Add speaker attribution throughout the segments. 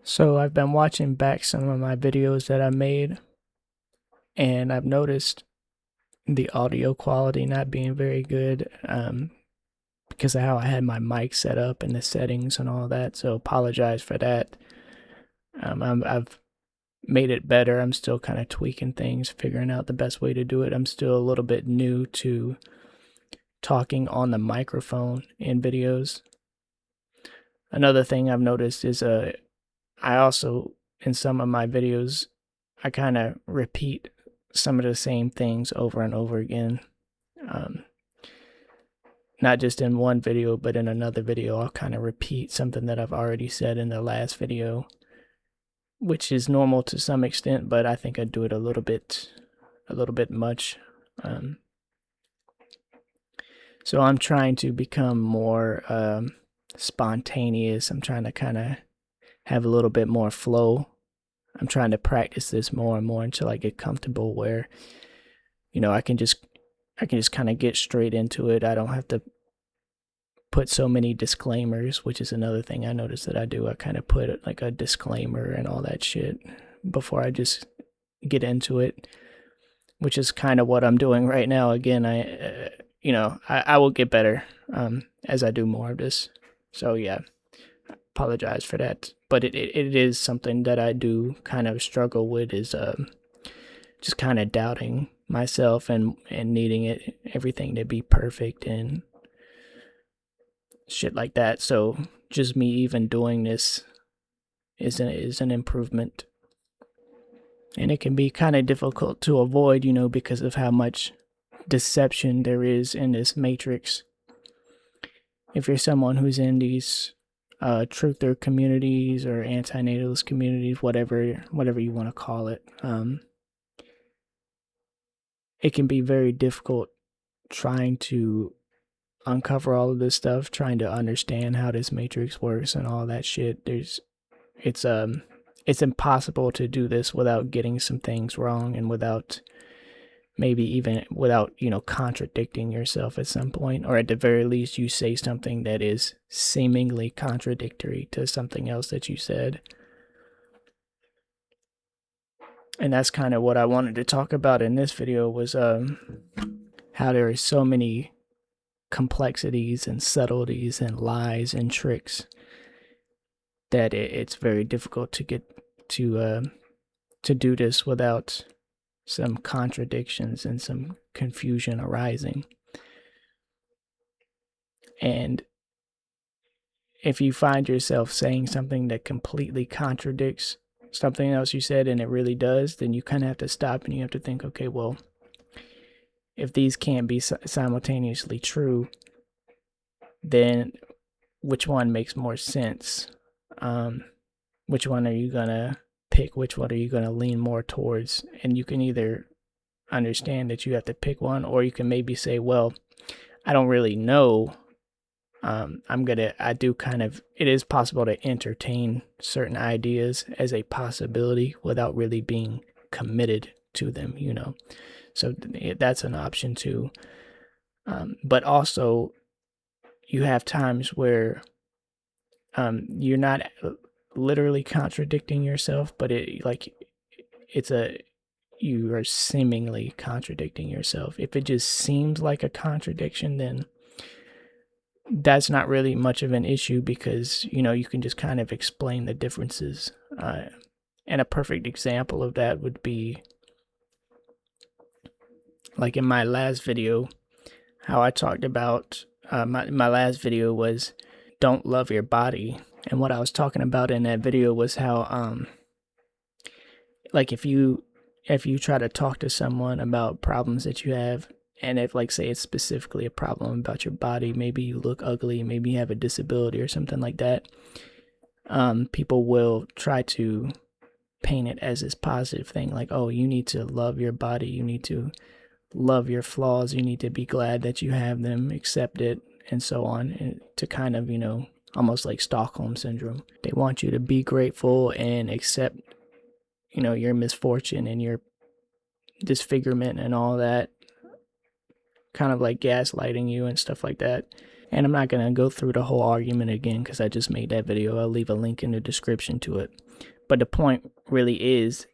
Speaker 1: So I've been watching back some of my videos that I made, and I've noticed the audio quality not being very good because of how I had my mic set up and the settings and all that. So apologize for that. I've made it better. I'm still kind of tweaking things, figuring out the best way to do it. I'm still a little bit new to talking on the microphone in videos. Another thing I've noticed is I also, in some of my videos, I kind of repeat some of the same things over and over again. Um, Not just in one video, but in another video, I'll kind of repeat something that I've already said in the last video, which is normal to some extent, but I think I do it a little bit much. Um, so I'm trying to become more spontaneous. I'm trying to kind of have a little bit more flow. I'm trying to practice this more and more until I get comfortable where, I can just kind of get straight into it. I don't have to put so many disclaimers, which is another thing I noticed that I do. I kind of put like a disclaimer and all that shit before I just get into it, which is kind of what I'm doing right now. Again, I will get better as I do more of this. So yeah, apologize for that. But it is something that I do kind of struggle with, is just kind of doubting myself and needing everything to be perfect and shit like that. So just me even doing this is an improvement. And it can be kind of difficult to avoid, because of how much deception there is in this matrix. If you're someone who's in these truther communities or antinatalist communities, whatever you want to call it, it can be very difficult trying to uncover all of this stuff, trying to understand how this matrix works and all that shit. It's impossible to do this without getting some things wrong and without contradicting yourself at some point, or at the very least you say something that is seemingly contradictory to something else that you said. And that's kind of what I wanted to talk about in this video, was how there are so many complexities and subtleties and lies and tricks that it's very difficult to get to do this without some contradictions and some confusion arising. And if you find yourself saying something that completely contradicts something else you said, and it really does, then you kind of have to stop and you have to think, okay, well, if these can't be simultaneously true, then which one makes more sense? Which one are you gonna pick? Which one are you gonna lean more towards? And you can either understand that you have to pick one, or you can maybe say, well, I don't really know. It is possible to entertain certain ideas as a possibility without really being committed to them, So that's an option too. But also, you have times where you're not literally contradicting yourself, but you are seemingly contradicting yourself. If it just seems like a contradiction, then that's not really much of an issue, because you can just kind of explain the differences. And a perfect example of that would be like in my last video, how I talked about my last video was don't love your body. And what I was talking about in that video was how like if you try to talk to someone about problems that you have, and if, like, say it's specifically a problem about your body, maybe you look ugly, maybe you have a disability or something like that, people will try to paint it as this positive thing, like, oh, you need to love your body, you need to love your flaws, you need to be glad that you have them, accept it, and so on, and to kind of, almost like Stockholm syndrome. They want you to be grateful and accept, your misfortune and your disfigurement and all that, kind of like gaslighting you and stuff like that. And I'm not going to go through the whole argument again because I just made that video. I'll leave a link in the description to it. But the point really is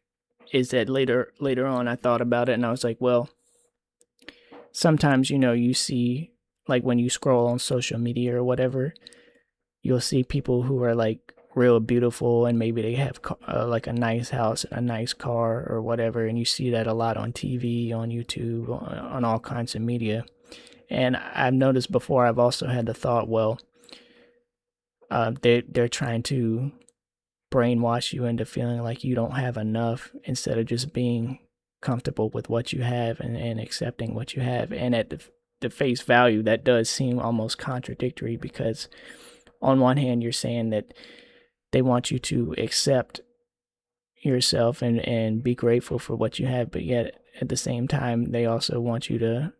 Speaker 1: that later on I thought about it and I was like, well, sometimes, you see, like when you scroll on social media or whatever, you'll see people who are like real beautiful and maybe they have like a nice house, a nice car or whatever. And you see that a lot on TV, on YouTube, on all kinds of media. And I've noticed before, I've also had the thought, well, they're trying to brainwash you into feeling like you don't have enough instead of just being comfortable with what you have and accepting what you have. And at the face value, that does seem almost contradictory because on one hand, you're saying that they want you to accept yourself and be grateful for what you have, but yet at the same time, they also want you to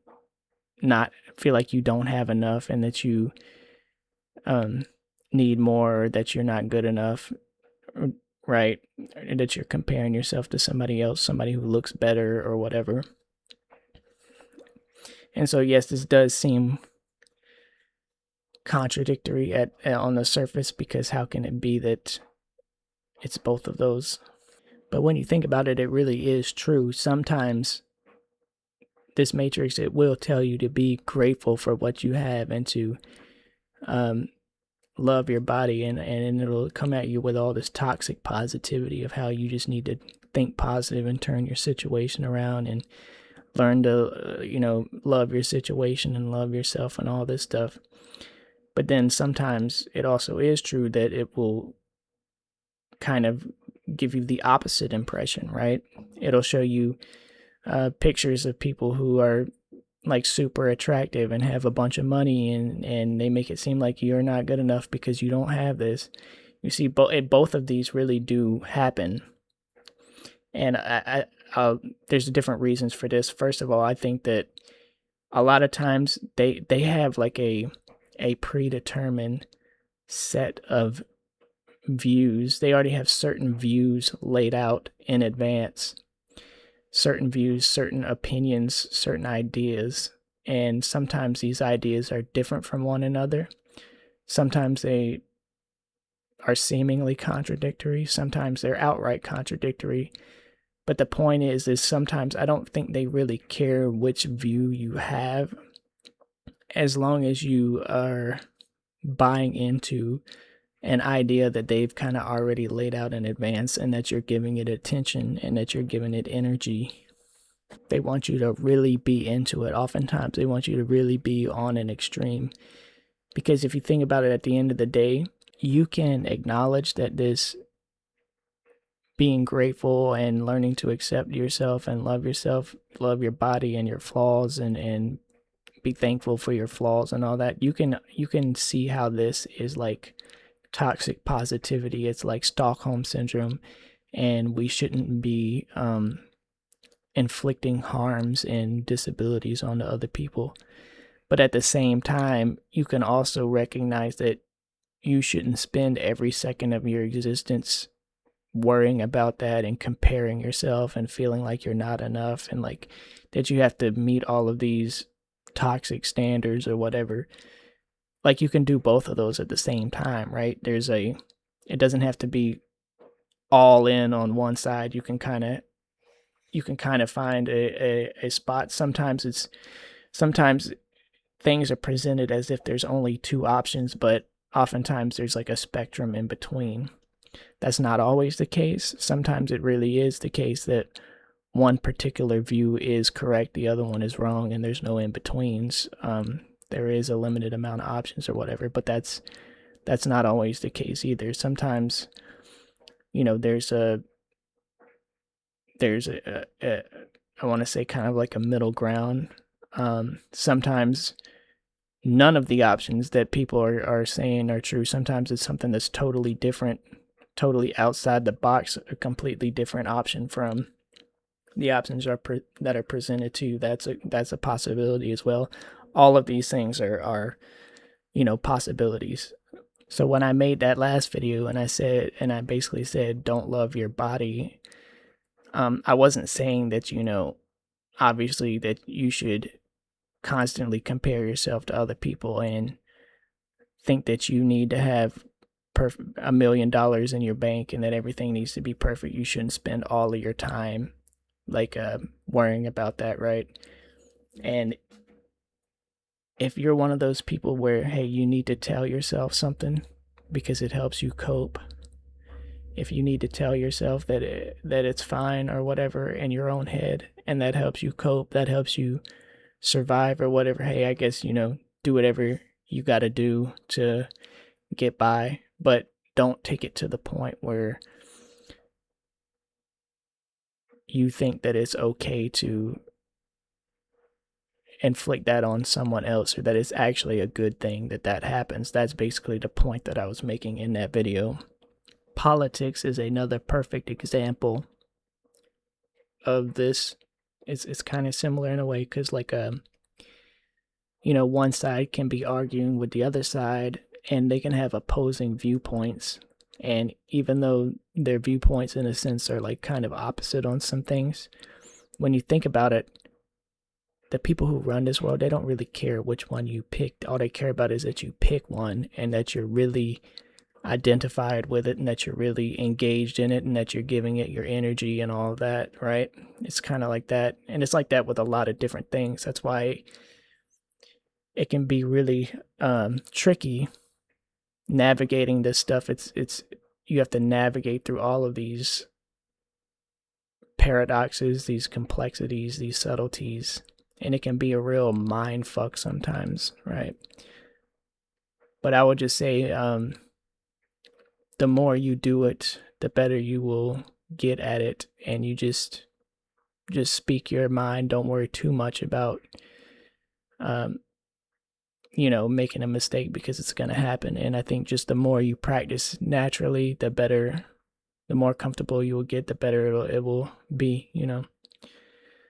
Speaker 1: not feel like you don't have enough and that you need more, or that you're not good enough, right? And that you're comparing yourself to somebody else, somebody who looks better or whatever. And so, yes, this does seem contradictory on the surface, because how can it be that it's both of those? But when you think about it, it really is true. Sometimes this matrix, it will tell you to be grateful for what you have and to love your body, and it'll come at you with all this toxic positivity of how you just need to think positive and turn your situation around and learn to love your situation and love yourself and all this stuff. But then sometimes it also is true that it will kind of give you the opposite impression, right? It'll show you pictures of people who are like super attractive and have a bunch of money, and they make it seem like you're not good enough because you don't have this. You see, both of these really do happen. And there's different reasons for this. First of all, I think that a lot of times they have like a predetermined set of views. They already have certain views laid out in advance, certain views, certain opinions, certain ideas. And sometimes these ideas are different from one another. Sometimes they are seemingly contradictory. Sometimes they're outright contradictory. But the point is sometimes I don't think they really care which view you have, as long as you are buying into an idea that they've kind of already laid out in advance, and that you're giving it attention and that you're giving it energy. They want you to really be into it. Oftentimes they want you to really be on an extreme, because if you think about it, at the end of the day, you can acknowledge that this being grateful and learning to accept yourself and love yourself, love your body and your flaws, and be thankful for your flaws and all that. You can see how this is like toxic positivity. It's like Stockholm syndrome, and we shouldn't be inflicting harms and disabilities onto other people. But at the same time, you can also recognize that you shouldn't spend every second of your existence worrying about that and comparing yourself and feeling like you're not enough, and like that you have to meet all of these toxic standards or whatever. Like, you can do both of those at the same time, right? It doesn't have to be all in on one side. You can kind of find a spot. Sometimes things are presented as if there's only two options, but oftentimes there's like a spectrum in between. That's not always the case. Sometimes it really is the case that one particular view is correct, the other one is wrong, and there's no in-betweens. There is a limited amount of options or whatever, but that's not always the case either. Sometimes, there's a I want to say kind of like a middle ground. Sometimes none of the options that people are saying are true. Sometimes it's something that's totally different, totally outside the box, a completely different option from the options that are presented to you. That's a possibility as well. All of these things are possibilities. So when I made that last video and I basically said, don't love your body, I wasn't saying that, obviously that you should constantly compare yourself to other people and think that you need to have $1 million in your bank and that everything needs to be perfect. You shouldn't spend all of your time like worrying about that, right? And if you're one of those people where, hey, you need to tell yourself something because it helps you cope, if you need to tell yourself that it's fine or whatever in your own head, and that helps you cope, that helps you survive or whatever, hey, I guess, do whatever you got to do to get by, but don't take it to the point where you think that it's okay to inflict that on someone else, or that it's actually a good thing that happens. That's basically the point that I was making in that video. Politics is another perfect example of this. It's kind of similar in a way, because like one side can be arguing with the other side and they can have opposing viewpoints, and even though their viewpoints in a sense are like kind of opposite on some things, when you think about it, the people who run this world, they don't really care which one you picked. All they care about is that you pick one and that you're really identified with it and that you're really engaged in it and that you're giving it your energy and all of that, right? It's kind of like that. And it's like that with a lot of different things. That's why it can be really tricky navigating this stuff. It's you have to navigate through all of these paradoxes, these complexities, these subtleties, and it can be a real mind fuck sometimes, right? But I would just say the more you do it, the better you will get at it, and you just speak your mind. Don't worry too much about making a mistake, because it's going to happen. And I think just the more you practice naturally, the more comfortable you will get, the better it will be,